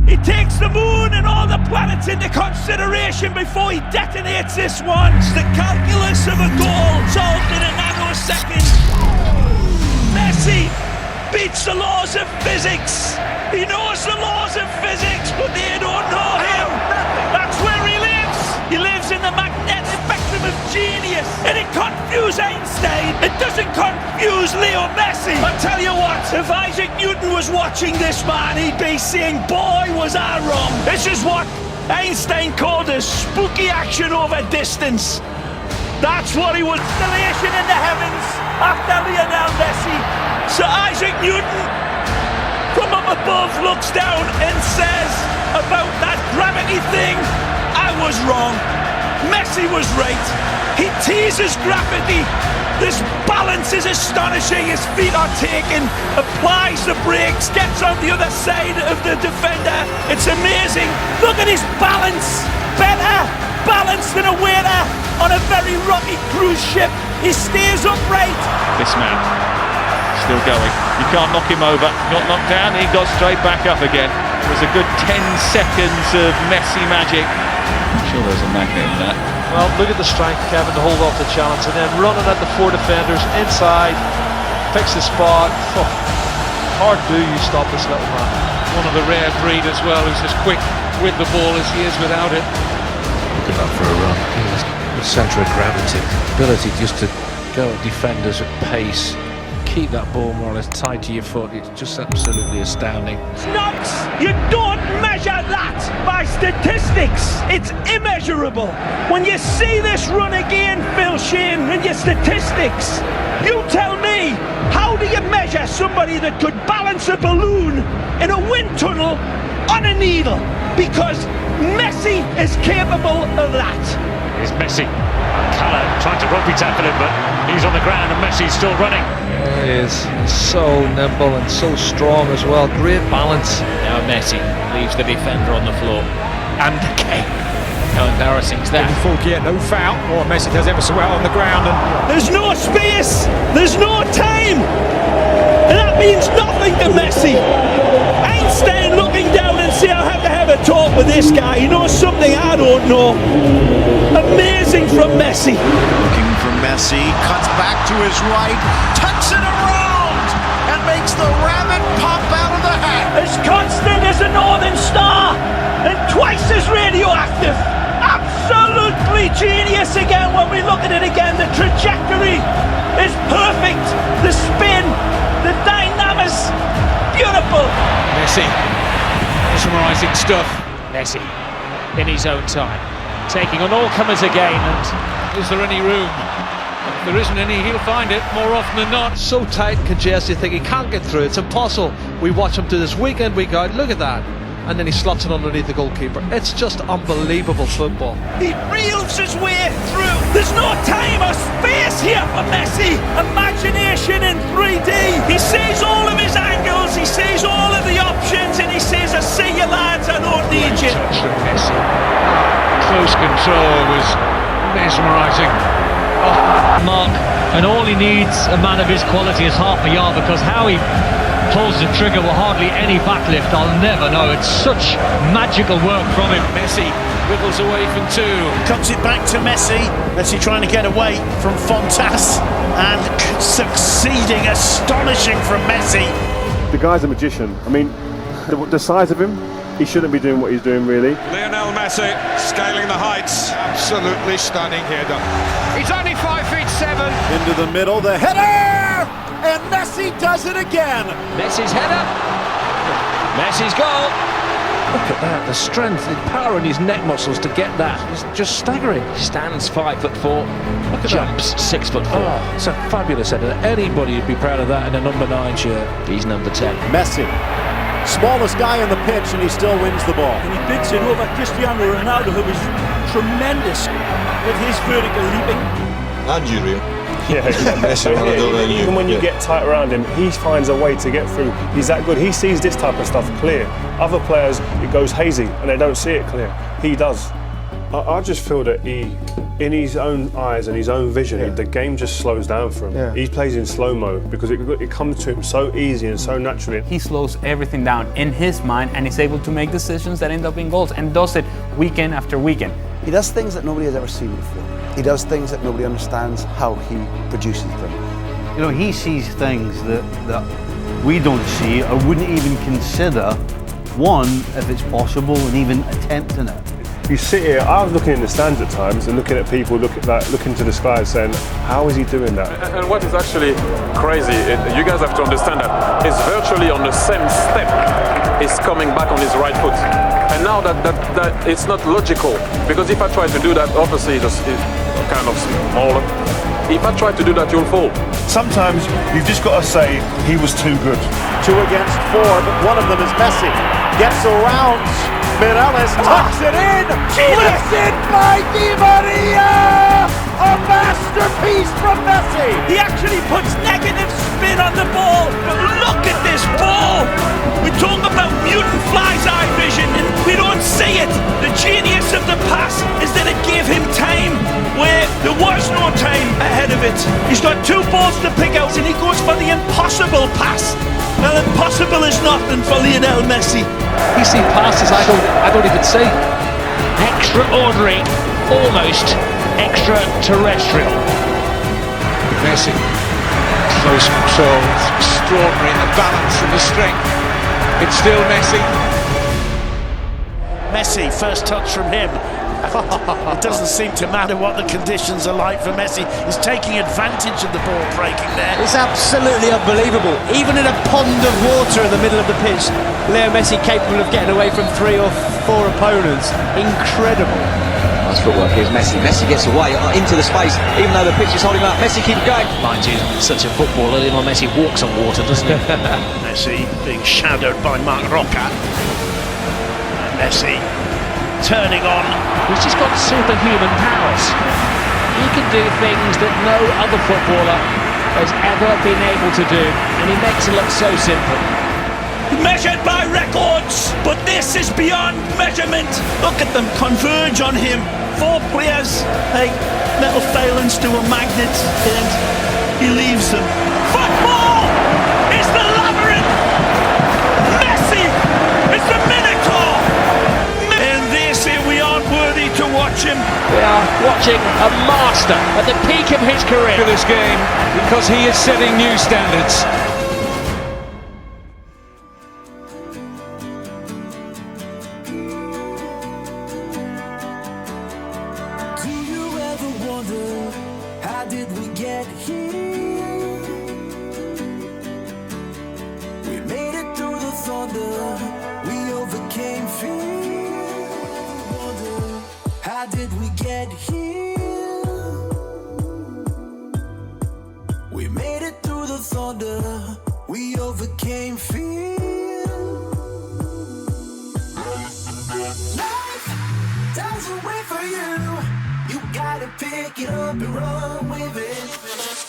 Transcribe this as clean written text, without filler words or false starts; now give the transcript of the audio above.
He takes the moon and all the planets into consideration before he detonates this one. It's the calculus of a goal solved in a nanosecond. Messi beats the laws of physics. He knows the laws of physics, but they don't know him. That's where he lives. He lives in the magnetic spectrum of genius. And it confused Einstein. It doesn't confuse Leo Messi. I tell you what, if Isaac Newton was watching this man, he'd be saying, boy, was I wrong. This is what Einstein called a spooky action over distance. That's what he was. Elation in the heavens after Lionel Messi. Sir Isaac Newton from up above looks down and says about that gravity thing, I was wrong. Messi was right. He teases gravity. This balance is astonishing. His feet are taken, applies the brakes, gets on the other side of the defender. It's amazing. Look at his balance. Better balance than a waiter on a very rocky cruise ship. He stays upright. This man still going. You can't knock him over. Got knocked down, he got straight back up again. It was a good 10 seconds of Messi magic. I'm sure there's a magnet in that. Well, look at the strength, Kevin, to hold off the challenge, and then running at the four defenders inside, picks the spot. Oh, hard do you stop this little man? One of the rare breed as well, who's as quick with the ball as he is without it. Look at that for a run. The centre of gravity, ability just to go at defenders at pace, keep that ball more or less tied to your foot. It's just absolutely astounding. Snobs, you don't measure that by statistics. It's immeasurable. When you see this run again, Phil Shane, in your statistics, you tell me, how do you measure somebody that could balance a balloon in a wind tunnel on a needle? Because Messi is capable of that. Here's Messi. Colour trying to rugby tackle him, but he's on the ground and Messi's still running. He is so nimble and so strong as well. Great balance. Now Messi leaves the defender on the floor. And again, how embarrassing is that? Full gear, no foul. Oh, Messi does ever so well on the ground. And there's no space. There's no time. And that means nothing to Messi. Einstein looking down and say, I have to have a talk with this guy. He knows something I don't know. Amazing from Messi. Looking for Messi, cuts back to his right, tucks it around, and makes the rabbit pop out of the hat. As constant as a northern star, and twice as radioactive. Absolutely genius again when we look at it again. The trajectory is perfect. The spin, the dynamics, beautiful. Messi, mesmerising stuff. Messi, in his own time, taking on all comers again. And is there any room? If there isn't any, he'll find it more often than not. So tight and congested, you think he can't get through. It's impossible. We watch him do this week in, week out. Look at that. And then he slots it underneath the goalkeeper. It's just unbelievable football. He reels his way through. There's no time or space here for Messi. Imagination in 3D. He sees all of his angles, he sees all of the options, and he says, I see you lads, I don't need you. Touch from Messi. Close control was mesmerising. Mark, and all he needs, a man of his quality, is half a yard, because how he pulls the trigger with hardly any backlift, I'll never know. It's such magical work from him. Messi wiggles away from two. Comes it back to Messi. Messi trying to get away from Fontas and succeeding. Astonishing from Messi. The guy's a magician. I mean, the size of him, he shouldn't be doing what he's doing, really. Lionel Messi scaling the heights. Absolutely stunning header. He's only 5'7". Into the middle, the header! And Messi does it again. Messi's header. Messi's goal. Look at that, the strength, the power in his neck muscles to get that. It's just staggering. Stands 5'4". Look at jumps that. 6'4". Oh, it's a fabulous header. Anybody would be proud of that in a number 9 shirt. He's number 10. Messi, smallest guy on the pitch, and he still wins the ball. And he bids it over Cristiano Ronaldo, who was tremendous with his vertical leaping. And you, Rio. Yeah, even when you get tight around him, he finds a way to get through. He's that good. He sees this type of stuff clear. Other players, it goes hazy and they don't see it clear. He does. I just feel that he in his own eyes and his own vision, the game just slows down for him. He plays in slow-mo because it comes to him so easy and so naturally. He slows everything down in his mind and is able to make decisions that end up in goals, and does it weekend after weekend. He does things that nobody has ever seen before. He does things that nobody understands how he produces them. You know, he sees things that we don't see or wouldn't even consider, one, if it's possible, and even attempting it. You sit here, I was looking in the stands at times and looking at people looking to the sky saying, how is he doing that? And what is actually crazy, you guys have to understand that it's virtually on the same step he's coming back on his right foot. And now that it's not logical, because if I try to do that, obviously it's kind of smaller. If I try to do that, you'll fall. Sometimes you've just got to say he was too good. 2 against 4, but one of them is Messi. Gets around Miralles, tucks it in, lifted by Di Maria! A masterpiece from Messi! He actually puts negative spin on the ball, but look at this ball! We talk about mutant fly's eye vision and we don't see it. The genius of the pass is that it gave him time where there was no time ahead of it. He's got 2 balls to pick out and he goes for the impossible pass. Well, impossible is nothing for Lionel Messi. He's seen passes I don't even see. Extraordinary, almost extraterrestrial. Messi, close control, extraordinary in the balance and the strength. It's still Messi. Messi, first touch from him. It doesn't seem to matter what the conditions are like for Messi. He's taking advantage of the ball breaking there. It's absolutely unbelievable. Even in a pond of water in the middle of the pitch, Leo Messi capable of getting away from 3 or 4 opponents. Incredible. Nice footwork. Here's Messi. Messi gets away into the space, even though the pitch is holding him up. Messi keeps going. Mind you, such a footballer, Lionel Messi walks on water, doesn't he? Messi being shadowed by Marc Roca. And Messi turning on. He's just got superhuman powers. He can do things that no other footballer has ever been able to do, and he makes it look so simple. Measured by records, but this is beyond measurement. Look at them converge on him. 4 players, like metal filings to a magnet, and he leaves them. Football is the labyrinth. Messi is the Minotaur. And they say we aren't worthy to watch him. We are watching a master at the peak of his career. For this game, because he is setting new standards. Do you ever wonder, how did we get here? We made it through the thunder, we overcame fear. Wonder, how did we get here? We made it through the thunder, we overcame fear. Life doesn't wait for you. You gotta pick it up and run with it.